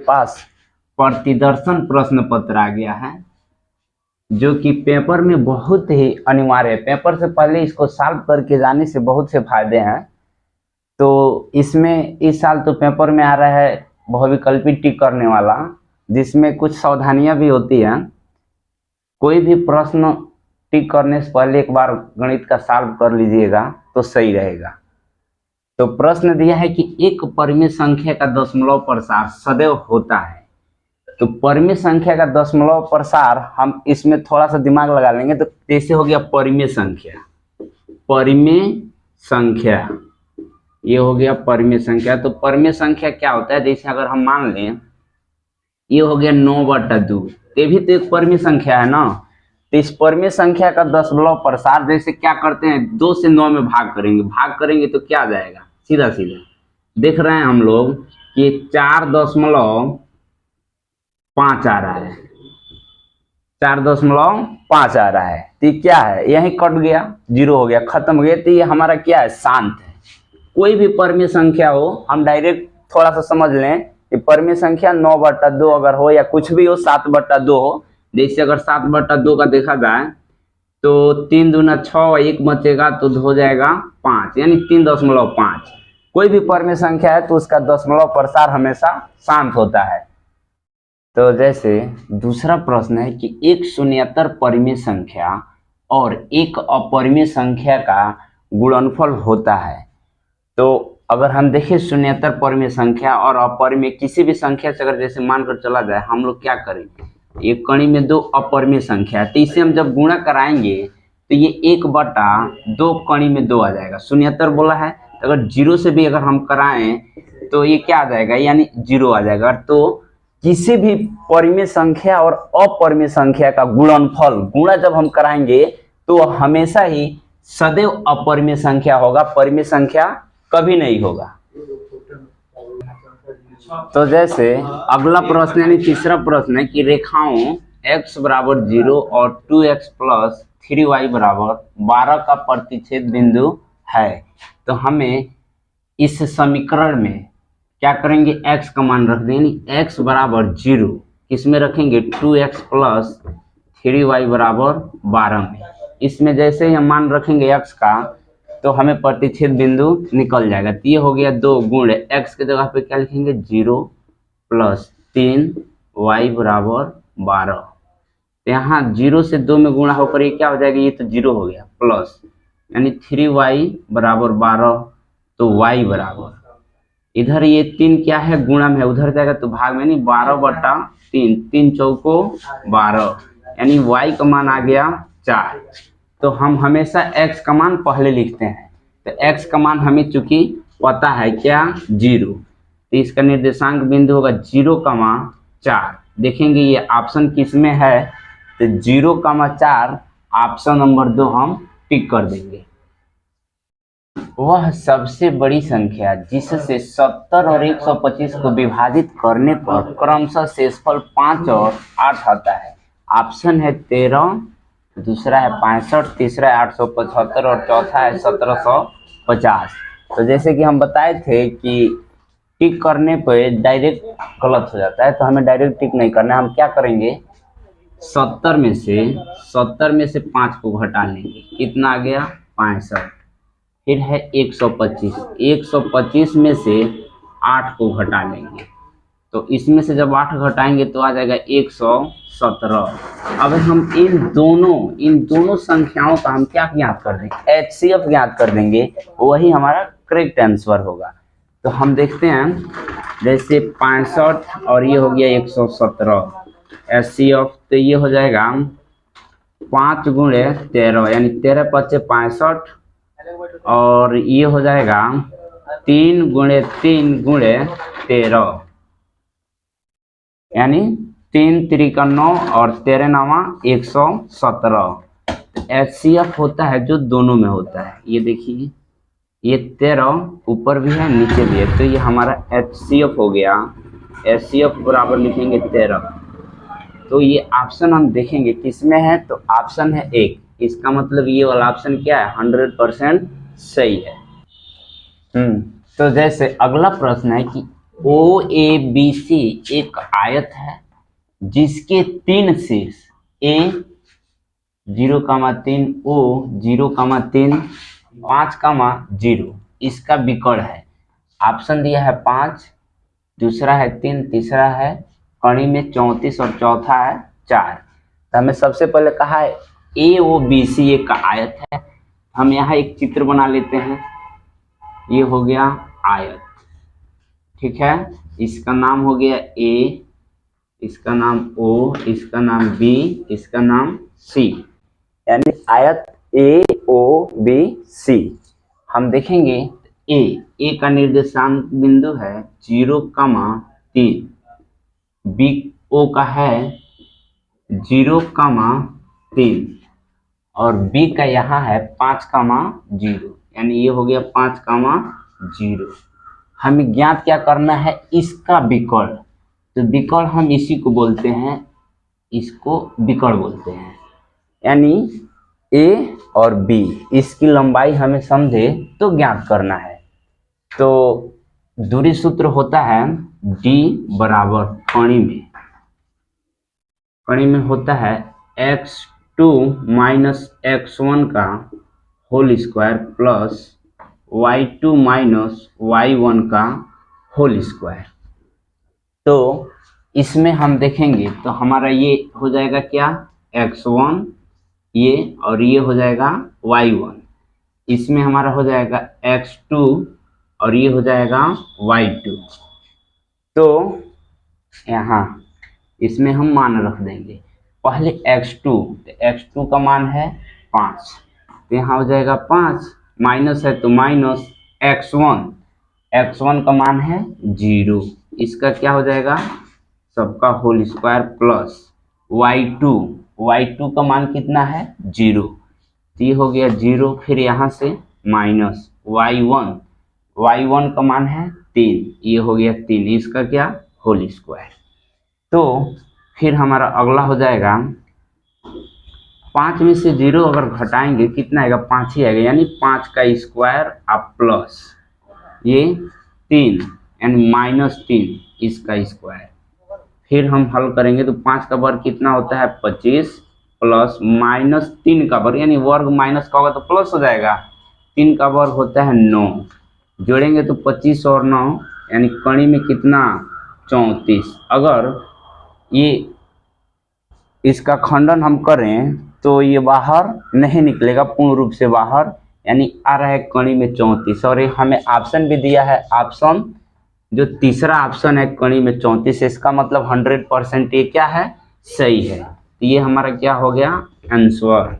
पास प्रतिदर्शन प्रश्न पत्र आ गया है, जो कि पेपर में बहुत ही अनिवार्य है। पेपर से पहले इसको सॉल्व करके जाने से बहुत से फायदे हैं। तो इसमें इस साल तो पेपर में आ रहा है बहुविकल्पी टिक करने वाला, जिसमें कुछ सावधानियां भी होती हैं। कोई भी प्रश्न टिक करने से पहले एक बार गणित का सॉल्व कर लीजिएगा तो सही रहेगा। तो प्रश्न दिया है कि एक परिमेय संख्या का दशमलव प्रसार सदैव होता है। तो परिमेय संख्या का दशमलव प्रसार हम इसमें थोड़ा सा दिमाग लगा लेंगे तो जैसे हो गया परिमेय संख्या, परिमेय संख्या ये हो गया परिमेय संख्या। तो परिमेय संख्या क्या होता है, जैसे अगर हम मान लें ये हो गया 9/2, ये भी तो एक परिमेय संख्या है ना। तो इस परिमेय संख्या का दशमलव प्रसार जैसे क्या करते हैं, 2 से 9 में भाग करेंगे तो क्या आ जाएगा, सीधा सीधा देख रहे हैं हम लोग कि 4.5 आ रहा है, 4.5 आ रहा है। तो क्या है, यही कट गया, 0 हो गया, खत्म हो गया। तो ये हमारा क्या है, शांत है। कोई भी परिमेय संख्या हो, हम डायरेक्ट थोड़ा सा समझ लें कि परिमेय संख्या 9/2 अगर हो या कुछ भी हो, 7/2 हो। जैसे अगर 7/2 का देखा जाए तो 3 दूना 6, 1 बचेगा तो हो जाएगा 5, यानी 3.5। कोई भी परिमेय संख्या है तो उसका दशमलव प्रसार हमेशा शांत होता है। तो जैसे दूसरा प्रश्न है कि एक शून्येतर परिमेय संख्या और एक अपरिमेय संख्या का गुणनफल होता है। तो अगर हम देखें शून्येतर परिमेय संख्या और अपरिमेय किसी भी संख्या से अगर जैसे मानकर चला जाए, हम लोग क्या करेंगे, एक कड़ी में 2 अपरिमेय संख्या है, तो इसे हम जब गुणा कराएंगे तो ये 1/2 कड़ी में 2 आ जाएगा। शून्येतर बोला है, अगर 0 से भी अगर हम कराएं तो ये क्या आ जाएगा, यानी 0 आ जाएगा। तो किसी भी परिमेय संख्या और अपरिमेय संख्या का गुणनफल, गुणा जब हम कराएंगे तो हमेशा ही सदैव अपरिमेय संख्या होगा, परिमेय संख्या कभी नहीं होगा। तो जैसे अगला प्रश्न यानी तीसरा प्रश्न है कि रेखाओं x = 0 और 2x + 3y = 12 का प्रतिच्छेद बिंदु है। तो हमें इस समीकरण में क्या करेंगे, x का मान रख देंगे, x = 0 किसमें रखेंगे, 2x + 3y = 12 में। इसमें जैसे ही हम मान रखेंगे x का तो हमें प्रतिच्छेद बिंदु निकल जाएगा। तो ये हो गया 2 गुण x के जगह पे क्या लिखेंगे, 0 + 3y = 12। तो यहाँ 0 से 2 में गुणा होकर ये क्या हो जाएगा, ये तो 0 हो गया, प्लस यानी 3y = 12। तो y बराबर इधर ये 3 क्या है, गुणा में है, उधर जाएगा तो भाग में, नहीं 12/3, 3 चौको 12, यानी y का मान आ गया 4। तो हम हमेशा x का मान पहले लिखते हैं। तो x का मान हमें चूंकि पता है क्या, 0, तो इसका निर्देशांक बिंदु होगा 0,4। देखेंगे ये ऑप्शन किस में है, तो 0,4 ऑप्शन नंबर 2 हम टिक कर देंगे। वह सबसे बड़ी संख्या जिससे 70 और 125 को विभाजित करने पर क्रमशः शेषफल 5 और 8 आता है। ऑप्शन है 13, दूसरा है 65, तीसरा है 875 और चौथा है 1750। तो जैसे कि हम बताए थे कि टिक करने पे डायरेक्ट गलत हो जाता है, तो हमें डायरेक्ट टिक नहीं करना है। हम क्या करेंगे, 70 में से 5 को घटा लेंगे, कितना आ गया, 65। फिर है 125 में से 8 को घटा लेंगे, तो इसमें से जब 8 घटाएंगे तो आ जाएगा 117। अब हम इन दोनों संख्याओं का हम क्या ज्ञात कर देंगे, HCF ज्ञात कर देंगे, वही हमारा करेक्ट आंसर होगा। तो हम देखते हैं, जैसे 65 और ये हो गया 117 HCF, तो ये हो जाएगा 5 × 13, यानी 13 × 5 = 65, और ये हो जाएगा 3 × 3 × 13, यानी 3 × 3 = 9 और 13 × 9 = 117। HCF होता है जो दोनों में होता है। ये देखिए, ये 13 ऊपर भी है नीचे भी है, तो ये हमारा HCF हो गया। HCF बराबर लिखेंगे 13। तो ये ऑप्शन हम देखेंगे किसमें है, तो ऑप्शन है 1। इसका मतलब ये वाला ऑप्शन क्या है, 100% सही है। तो जैसे अगला प्रश्न है कि OABC एक आयत है जिसके 3 शीर्ष A 0,3, O 0,3, 5,0 इसका विकर्ण है। ऑप्शन दिया है 5, दूसरा है 3, तीसरा है कड़ी में 34 और चौथा है 4। तो हमें सबसे पहले कहा है AOBC एक आयत है। हम यहाँ एक चित्र बना लेते हैं। ये हो गया आयत, ठीक है। इसका नाम हो गया A, इसका नाम O, इसका नाम B, इसका नाम C, यानी आयत AOBC। हम देखेंगे ए का निर्देशांक बिंदु है 0,3, B O का है 0,3 और B का यहाँ है 5,0, यानी ये हो गया 5,0। हमें ज्ञात क्या करना है, इसका विकर्ण। तो विकर्ण हम इसी को बोलते हैं, इसको विकर्ण बोलते हैं। यानी A और B इसकी लंबाई हमें समझे तो ज्ञात करना है। तो दूरी सूत्र होता है D बराबर कणी में होता है x2 माइनस x1 का whole square plus y2 minus y1 का होल स्क्वायर। तो इसमें हम देखेंगे तो हमारा ये हो जाएगा क्या, x1 ये, और ये हो जाएगा y1। इसमें हमारा हो जाएगा x2 और ये हो जाएगा y2। तो यहाँ इसमें हम मान रख देंगे पहले x2, तो x2 का मान है 5, तो यहाँ हो जाएगा 5, माइनस है तो माइनस x1 का मान है 0, इसका क्या हो जाएगा सबका होल स्क्वायर प्लस y2 का मान कितना है 0, तो ये हो गया 0। फिर यहाँ से माइनस y1 का मान है 3, ये हो गया 3, इसका क्या होल स्क्वायर। तो फिर हमारा अगला हो जाएगा 5 में से 0 अगर घटाएंगे कितना आएगा, 5 ही आएगा, यानी 5 का स्क्वायर आप प्लस ये 3 यानी -3 इसका स्क्वायर। फिर हम हल करेंगे तो 5 का वर्ग कितना होता है 25 प्लस -3 का वर्ग, यानी वर्ग माइनस का होगा तो प्लस हो जाएगा, 3 का वर्ग होता है 9, जोड़ेंगे तो 25 और 9 यानी कणी में कितना 34। अगर ये इसका खंडन हम करें तो ये बाहर नहीं निकलेगा पूर्ण रूप से बाहर, यानी आ रहा है कणी में 34। और ये हमें ऑप्शन भी दिया है, ऑप्शन जो तीसरा ऑप्शन है कणी में 34, इसका मतलब 100% ये क्या है सही है। तो ये हमारा क्या हो गया आंसर।